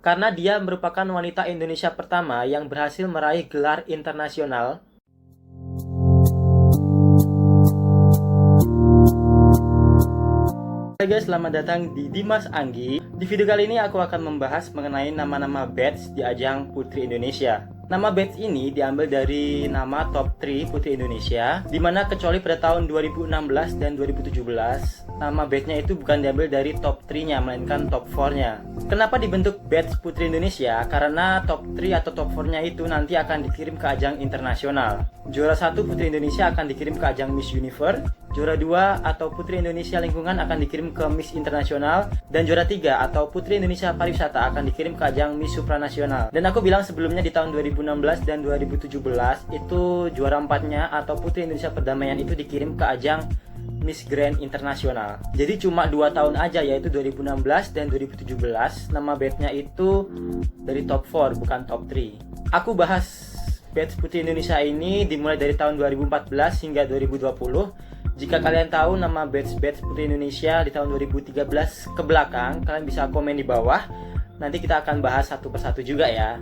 karena dia merupakan wanita Indonesia pertama yang berhasil meraih gelar internasional. Hai guys, selamat datang di Dimas Anggi. Di video kali ini aku akan membahas mengenai nama-nama badge di ajang Putri Indonesia. Nama badge ini diambil dari nama top 3 Putri Indonesia, dimana kecuali pada tahun 2016 dan 2017, nama badge-nya itu bukan diambil dari top 3-nya, melainkan top 4-nya. Kenapa dibentuk badge Putri Indonesia? Karena top 3 atau top 4-nya itu nanti akan dikirim ke ajang internasional. Juara 1 Putri Indonesia akan dikirim ke ajang Miss Universe, juara 2 atau Putri Indonesia Lingkungan akan dikirim ke Miss Internasional, dan juara 3 atau Putri Indonesia Pariwisata akan dikirim ke ajang Miss Supranasional. Dan aku bilang sebelumnya di tahun 2016 dan 2017 itu juara 4-nya atau Putri Indonesia Perdamaian itu dikirim ke ajang Miss Grand Internasional. Jadi cuma 2 tahun aja, yaitu 2016 dan 2017, nama badge-nya itu dari top 4 bukan top 3. Aku bahas badge Putri Indonesia ini dimulai dari tahun 2014 hingga 2020. Jika kalian tahu nama badge Putri Indonesia di tahun 2013 ke belakang, kalian bisa komen di bawah. Nanti kita akan bahas satu persatu juga ya.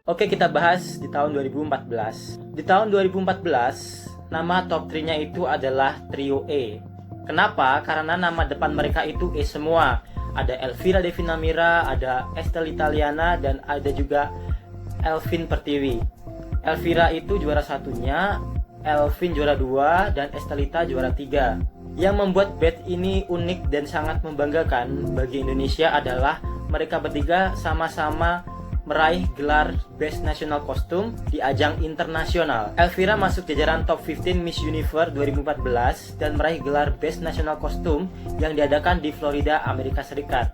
Oke, kita bahas di tahun 2014. Di tahun 2014, nama top 3-nya itu adalah Trio E. Kenapa? Karena nama depan mereka itu E semua. Ada Elvira Devina Mira, ada Estelle Italiana, dan ada juga Elvin Pertiwi. Elvira itu juara 1-nya, Elvin juara 2, dan Estelita juara 3. Yang membuat badge ini unik dan sangat membanggakan bagi Indonesia adalah mereka bertiga sama-sama meraih gelar Best National Costume di ajang internasional. Elvira masuk jajaran top 15 Miss Universe 2014 dan meraih gelar Best National Costume yang diadakan di Florida, Amerika Serikat.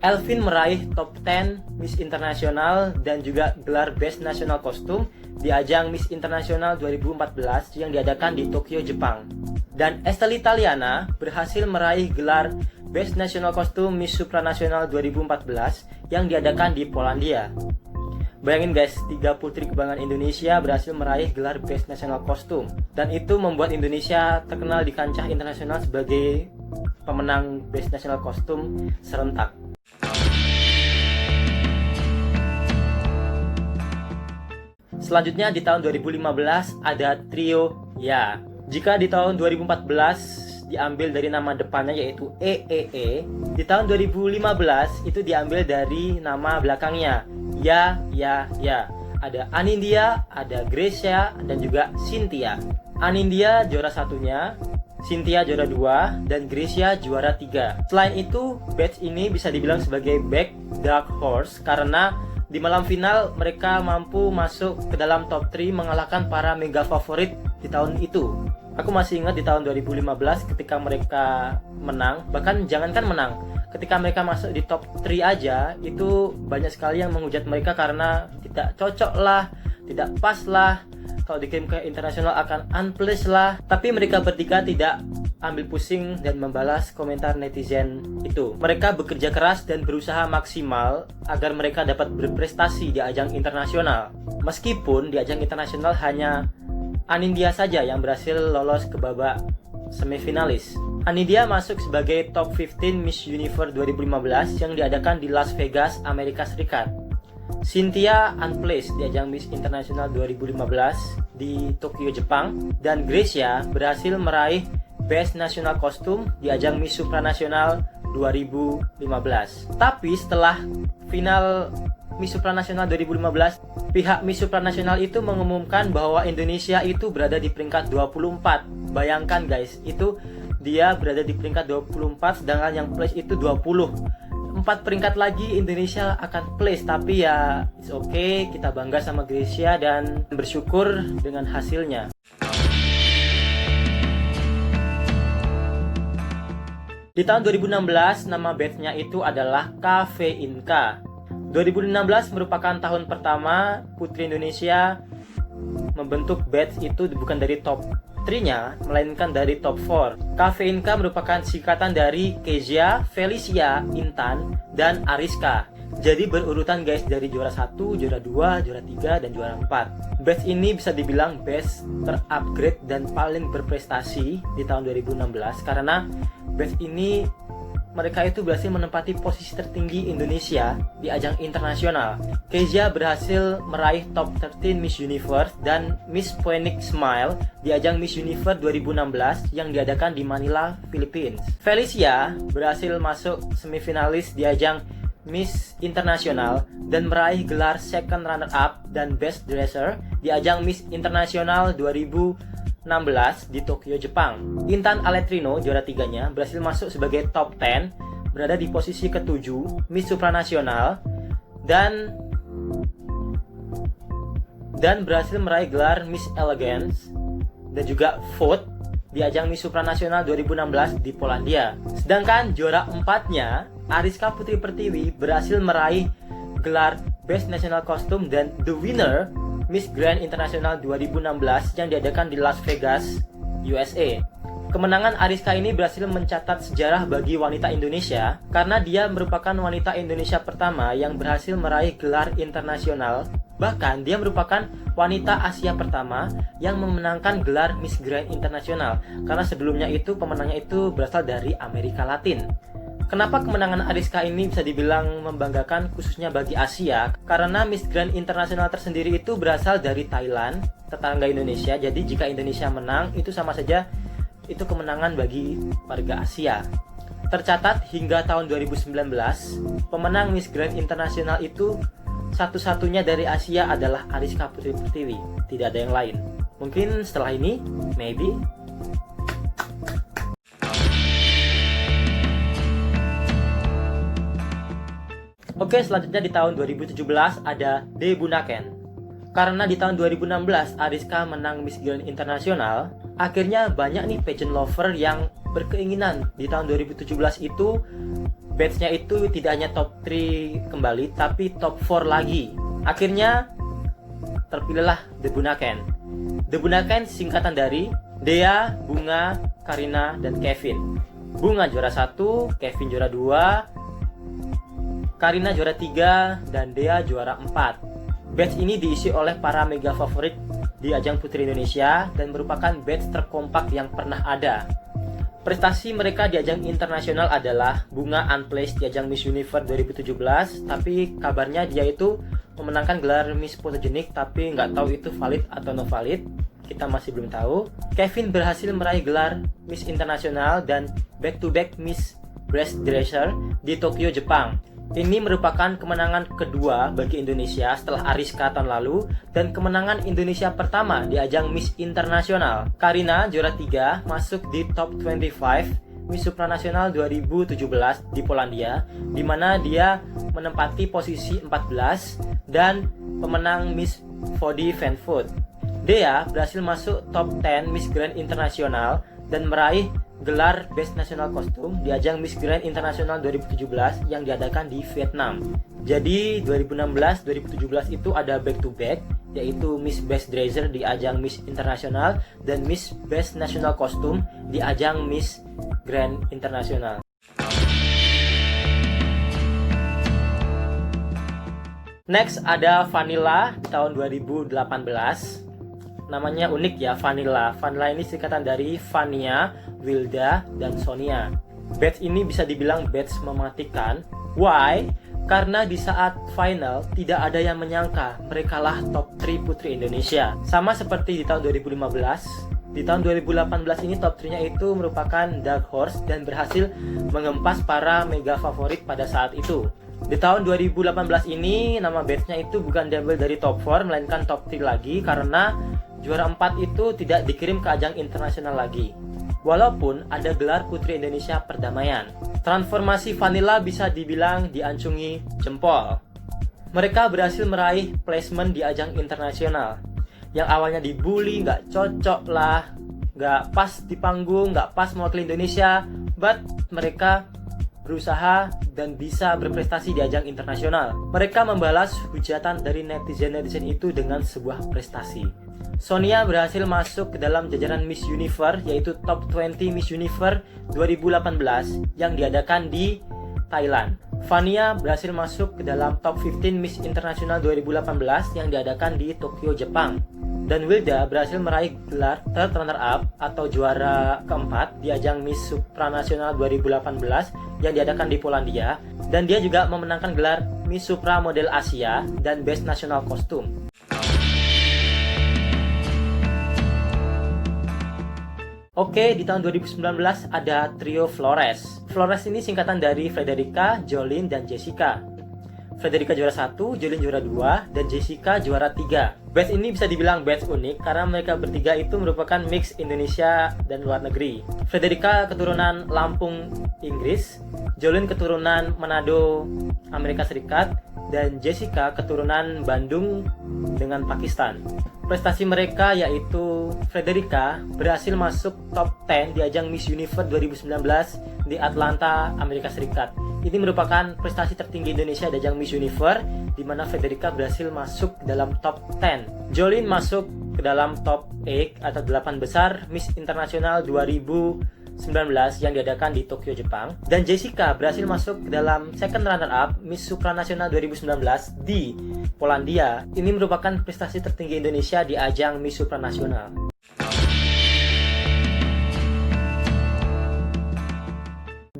Elvin meraih top 10 Miss Internasional dan juga gelar Best National Costume di ajang Miss Internasional 2014 yang diadakan di Tokyo, Jepang. Dan Estelle Italiana berhasil meraih gelar Best National Costume Miss Supranasional 2014 yang diadakan di Polandia. Bayangin guys, 3 putri kebanggaan Indonesia berhasil meraih gelar Best National Costume, dan itu membuat Indonesia terkenal di kancah internasional sebagai pemenang Best National Costume serentak. Selanjutnya di tahun 2015 ada Trio Ya. Jika di tahun 2014 diambil dari nama depannya yaitu EEE, di tahun 2015 itu diambil dari nama belakangnya Ya. Ada Anindya, ada Gracia, dan juga Cynthia. Anindya juara 1-nya, Cynthia juara 2, dan Gracia juara 3. Selain itu, badge ini bisa dibilang sebagai back dark horse karena di malam final mereka mampu masuk ke dalam top 3 mengalahkan para mega favorit di tahun itu. Aku masih ingat di tahun 2015 ketika mereka menang, bahkan jangankan menang, ketika mereka masuk di top 3 aja, itu banyak sekali yang menghujat mereka karena tidak cocok lah, tidak pas lah, kalau dikirim ke internasional akan unplace lah. Tapi mereka bertiga tidak ambil pusing dan membalas komentar netizen itu. Mereka bekerja keras dan berusaha maksimal agar mereka dapat berprestasi di ajang internasional. Meskipun di ajang internasional hanya Anindya saja yang berhasil lolos ke babak semifinalis. Anindya masuk sebagai top 15 Miss Universe 2015 yang diadakan di Las Vegas, Amerika Serikat. Cynthia unplaced di ajang Miss International 2015 di Tokyo, Jepang, dan Gracia berhasil meraih Best National Costume di ajang Miss Supranasional 2015. Tapi setelah final Miss Supranasional 2015, pihak Miss Supranasional itu mengumumkan bahwa Indonesia itu berada di peringkat 24. Bayangkan guys, itu dia berada di peringkat 24 sedangkan yang place itu 20. 4 peringkat lagi Indonesia akan place, tapi ya it's okay, kita bangga sama Gracia dan bersyukur dengan hasilnya. Di tahun 2016 nama badge-nya itu adalah Kafeinka. 2016 merupakan tahun pertama Putri Indonesia membentuk badge itu bukan dari top 3-nya, melainkan dari top 4. Kafeinka merupakan singkatan dari Kezia, Felicia, Intan, dan Ariska. Jadi berurutan guys, dari juara 1, juara 2, juara 3, dan juara 4. Batch ini bisa dibilang batch terupgrade dan paling berprestasi di tahun 2016 karena batch ini mereka itu berhasil menempati posisi tertinggi Indonesia di ajang internasional. Kezia berhasil meraih top 13 Miss Universe dan Miss Phoenix Smile di ajang Miss Universe 2016 yang diadakan di Manila, Philippines. Felicia berhasil masuk semifinalis di ajang Miss Internasional dan meraih gelar second runner up dan best dresser di ajang Miss Internasional 2016 di Tokyo, Jepang. Intan Aletrino, juara 3-nya, berhasil masuk sebagai top 10, berada di posisi ke-7 Miss Supranasional dan berhasil meraih gelar Miss Elegance dan juga vote di ajang Miss Supranasional 2016 di Polandia. Sedangkan juara 4-nya, Ariska Putri Pertiwi, berhasil meraih gelar Best National Costume dan the winner Miss Grand International 2016 yang diadakan di Las Vegas, USA. Kemenangan Ariska ini berhasil mencatat sejarah bagi wanita Indonesia karena dia merupakan wanita Indonesia pertama yang berhasil meraih gelar internasional. Bahkan dia merupakan wanita Asia pertama yang memenangkan gelar Miss Grand Internasional karena sebelumnya itu pemenangnya itu berasal dari Amerika Latin. Kenapa kemenangan Ariska ini bisa dibilang membanggakan khususnya bagi Asia? Karena Miss Grand Internasional tersendiri itu berasal dari Thailand, tetangga Indonesia. Jadi jika Indonesia menang itu sama saja itu kemenangan bagi warga Asia. Tercatat hingga tahun 2019, pemenang Miss Grand Internasional itu satu-satunya dari Asia adalah Ariska Putri Pertiwi. Tidak ada yang lain. Mungkin setelah ini, maybe. Oke, selanjutnya di tahun 2017 ada De Bunaken. Karena di tahun 2016 Ariska menang Miss Grand Internasional, akhirnya banyak nih pageant lover yang berkeinginan di tahun 2017 itu batch-nya itu tidak hanya top 3 kembali, tapi top 4 lagi. Akhirnya terpilihlah De Bunaken. De Bunaken singkatan dari Dea, Bunga, Karina, dan Kevin. Bunga juara 1, Kevin juara 2, Karina juara 3, dan Dea juara 4. Batch ini diisi oleh para mega favorit di ajang Putri Indonesia dan merupakan batch terkompak yang pernah ada. Prestasi mereka di ajang internasional adalah Bunga unplaced di ajang Miss Universe 2017, tapi kabarnya dia itu memenangkan gelar Miss Photogenic, tapi nggak tahu itu valid atau no valid. Kita masih belum tahu. Kevin berhasil meraih gelar Miss Internasional dan back-to-back Miss Breast Dresser di Tokyo, Jepang. Ini merupakan kemenangan kedua bagi Indonesia setelah Ariska tahun lalu dan kemenangan Indonesia pertama di ajang Miss Internasional. Karina juara 3 masuk di top 25 Miss Supranasional 2017 di Polandia, di mana dia menempati posisi 14 dan pemenang Miss Fody Fan Food. Dea berhasil masuk top 10 Miss Grand Internasional dan meraih gelar Best National Costume di ajang Miss Grand International 2017 yang diadakan di Vietnam. Jadi 2016-2017 itu ada back to back, yaitu Miss Best Dresser di ajang Miss International dan Miss Best National Costume di ajang Miss Grand International. Next ada Vanilla di tahun 2018. Namanya unik ya, Vanilla. Vanilla ini singkatan dari Vania, Wilda, dan Sonia. Batch ini bisa dibilang batch mematikan. Why? Karena di saat final tidak ada yang menyangka mereka lah top 3 putri Indonesia. Sama seperti di tahun 2015, di tahun 2018 ini top 3-nya itu merupakan Dark Horse dan berhasil mengempas para mega favorit pada saat itu. Di tahun 2018 ini nama batch-nya itu bukan diambil dari top 4 melainkan top 3 lagi karena juara 4 itu tidak dikirim ke ajang internasional lagi. Walaupun ada gelar Putri Indonesia Perdamaian. Transformasi Vanilla bisa dibilang diancungi jempol. Mereka berhasil meraih placement di ajang internasional. Yang awalnya dibully, nggak cocok lah, nggak pas di panggung, nggak pas mewakili Indonesia, but mereka berusaha dan bisa berprestasi di ajang internasional. Mereka membalas hujatan dari netizen-netizen itu dengan sebuah prestasi. Sonia berhasil masuk ke dalam jajaran Miss Universe, yaitu top 20 Miss Universe 2018 yang diadakan di Thailand. Fania berhasil masuk ke dalam top 15 Miss International 2018 yang diadakan di Tokyo, Jepang. Dan Wilda berhasil meraih gelar third runner-up atau juara keempat di ajang Miss Supranasional 2018 yang diadakan di Polandia. Dan dia juga memenangkan gelar Miss Supra Model Asia dan Best National Costume. Oke, di tahun 2019 ada trio Flores. Flores ini singkatan dari Frederica, Jolene, dan Jessica. Frederica juara 1, Jolene juara 2, dan Jessica juara 3. Batch ini bisa dibilang batch unik karena mereka bertiga itu merupakan mix Indonesia dan luar negeri. Frederica keturunan Lampung, Inggris, Jolene keturunan Manado, Amerika Serikat, dan Jessica keturunan Bandung dengan Pakistan. Prestasi mereka yaitu Frederica berhasil masuk top 10 di ajang Miss Universe 2019 di Atlanta, Amerika Serikat. Ini merupakan prestasi tertinggi Indonesia di ajang Miss Universe, di mana Frederica berhasil masuk dalam top 10. Jolene masuk ke dalam top 8 atau 8 besar Miss Internasional 2019 yang diadakan di Tokyo, Jepang. Dan Jessica berhasil masuk ke dalam second runner-up Miss Supranasional 2019 di Polandia. Ini merupakan prestasi tertinggi Indonesia di ajang Miss Supranasional.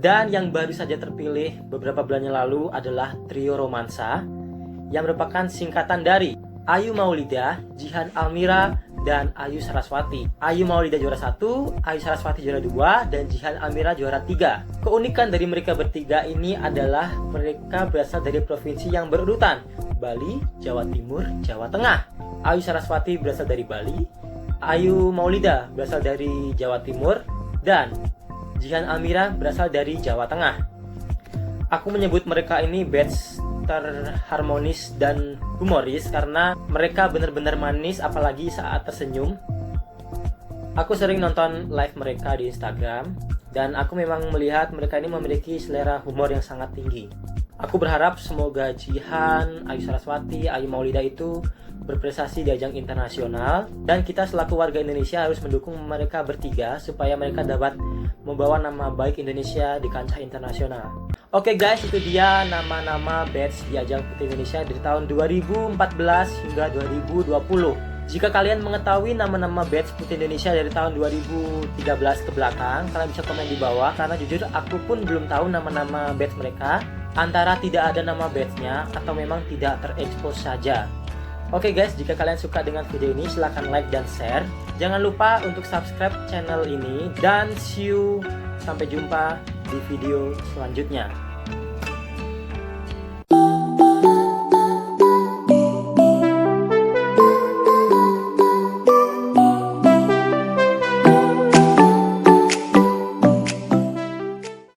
Dan yang baru saja terpilih beberapa bulan yang lalu adalah trio romansa yang merupakan singkatan dari Ayu Maulida, Jihan Almira, dan Ayu Saraswati. Ayu Maulida juara 1, Ayu Saraswati juara 2, dan Jihan Almira juara 3. Keunikan dari mereka bertiga ini adalah mereka berasal dari provinsi yang berurutan: Bali, Jawa Timur, Jawa Tengah. Ayu Saraswati berasal dari Bali, Ayu Maulida berasal dari Jawa Timur, dan Jihan Almira berasal dari Jawa Tengah. Aku menyebut mereka ini batch terharmonis dan humoris karena mereka benar-benar manis apalagi saat tersenyum. Aku sering nonton live mereka di Instagram dan aku memang melihat mereka ini memiliki selera humor yang sangat tinggi. Aku berharap semoga Jihan, Ayu Saraswati, Ayu Maulida itu berprestasi di ajang internasional, dan kita selaku warga Indonesia harus mendukung mereka bertiga supaya mereka dapat membawa nama baik Indonesia di kancah internasional. Oke guys, itu dia nama-nama batch di ajang putri Indonesia dari tahun 2014 hingga 2020. Jika kalian mengetahui nama-nama batch putri Indonesia dari tahun 2013 ke belakang, kalian bisa komen di bawah, karena jujur aku pun belum tahu nama-nama batch mereka, antara tidak ada nama batchnya atau memang tidak terekspos saja. Oke guys, jika kalian suka dengan video ini silahkan like dan share. Jangan lupa untuk subscribe channel ini, dan see you, sampai jumpa di video selanjutnya.